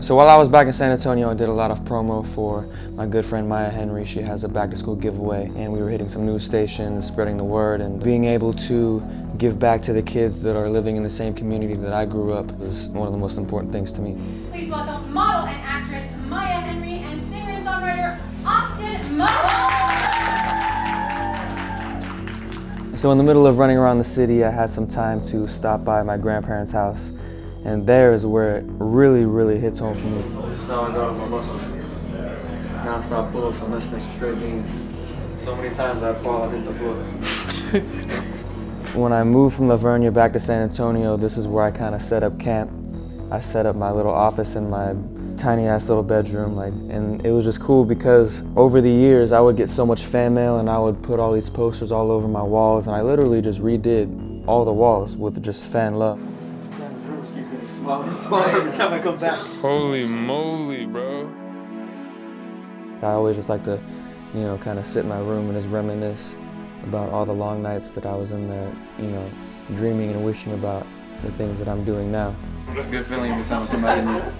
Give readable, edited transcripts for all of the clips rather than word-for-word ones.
So while I was back in San Antonio, I did a lot of promo for my good friend Maya Henry. She has a back to school giveaway, and we were hitting some news stations, spreading the word, and being able to give back to the kids that are living in the same community that I grew up was one of the most important things to me. Please welcome model and actress Maya Henry and singer and songwriter Austin Mahone. So in the middle of running around the city, I had some time to stop by my grandparents' house, and there is where it really hits home for me. Non-stop pull-ups on this thing, straight beans. So many times I'd fall and hit the floor. When I moved from Lavernia back to San Antonio, this is where I kind of set up camp. I set up my little office in my tiny ass little bedroom, and it was just cool because over the years I would get so much fan mail and I would put all these posters all over my walls, and I literally just redid all the walls with just fan love. Smaller every time I come back. Holy moly, bro. I always just like to, kind of sit in my room and just reminisce about all the long nights that I was in there, dreaming and wishing about the things that I'm doing now. It's a good feeling every time I come back in here.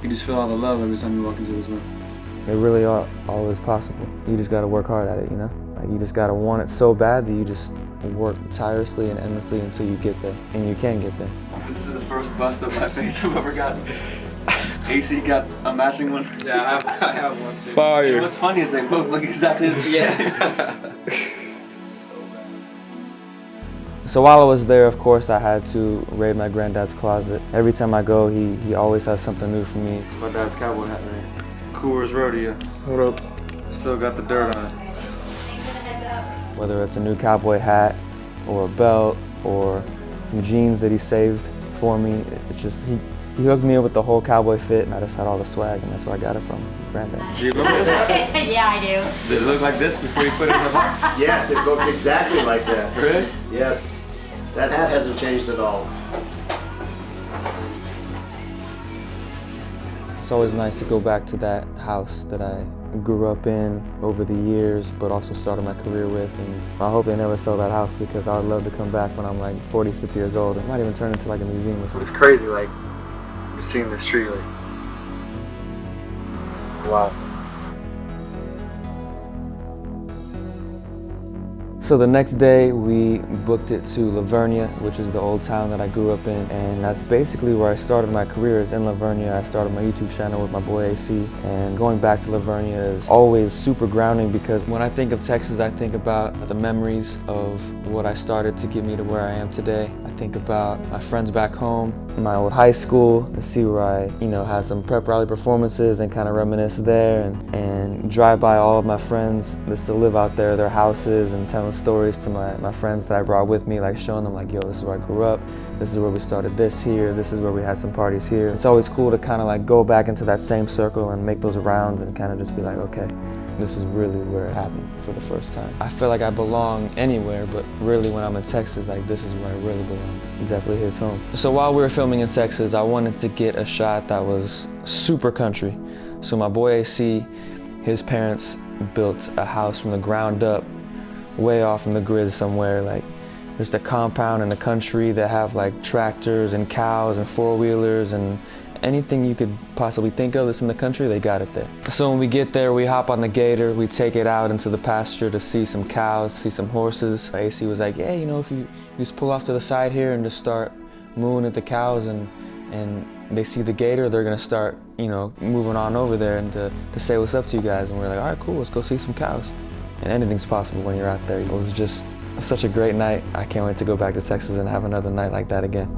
You just feel all the love every time you walk into this room. It really all is possible. You just gotta work hard at it, Like you just gotta want it so bad that you just work tirelessly and endlessly until you get there, and you can get there. This is the first bust of my face I've ever gotten. AC got a matching one. Yeah, I have one too. Fire. And what's funny is they both look exactly the same. Yeah. So while I was there, of course, I had to raid my granddad's closet. Every time I go, he always has something new for me. It's my dad's cowboy hat, man. Coors Rodeo. Hold up. Still got the dirt on it. Whether it's a new cowboy hat, or a belt, or some jeans that he saved for me, it's just, he hooked me up with the whole cowboy fit, and I just had all the swag, and that's where I got it from, Granddad. Do you remember this hat? Yeah, I do. Did it look like this before you put it in the box? Yes, it looked exactly like that. Really? Yes. That hat hasn't changed at all. It's always nice to go back to that house that I grew up in over the years, but also started my career with. And I hope they never sell that house because I would love to come back when I'm like 40, 50 years old. It might even turn into like a museum or something. It's crazy, like, seeing this tree, like, wow. So the next day we booked it to Lavernia, which is the old town that I grew up in, and that's basically where I started my career, is in Lavernia. I started my YouTube channel with my boy AC, and going back to Lavernia is always super grounding because when I think of Texas, I think about the memories of what I started to get me to where I am today. I think about my friends back home, my old high school, and see where I, had some prep rally performances and kind of reminisce there, and drive by all of my friends that still live out there, their houses, and telling stories to my friends that I brought with me, like showing them like, yo, this is where I grew up, this is where we started this here, this is where we had some parties here. It's always cool to kind of like go back into that same circle and make those rounds and kind of just be like, okay, this is really where it happened for the first time. I feel like I belong anywhere, but really when I'm in Texas, like this is where I really belong. It definitely hits home. So while we were filming in Texas, I wanted to get a shot that was super country. So my boy AC, his parents built a house from the ground up, way off from the grid somewhere, like just a compound in the country that have like tractors and cows and four-wheelers and anything you could possibly think of that's in the country, they got it there. So when we get there, we hop on the gator, we take it out into the pasture to see some cows, see some horses. AC was like, yeah, if you just pull off to the side here and just start mooing at the cows and they see the gator, they're gonna start, moving on over there and to say what's up to you guys. And we're like, all right, cool, let's go see some cows. And anything's possible when you're out there. It was just such a great night. I can't wait to go back to Texas and have another night like that again.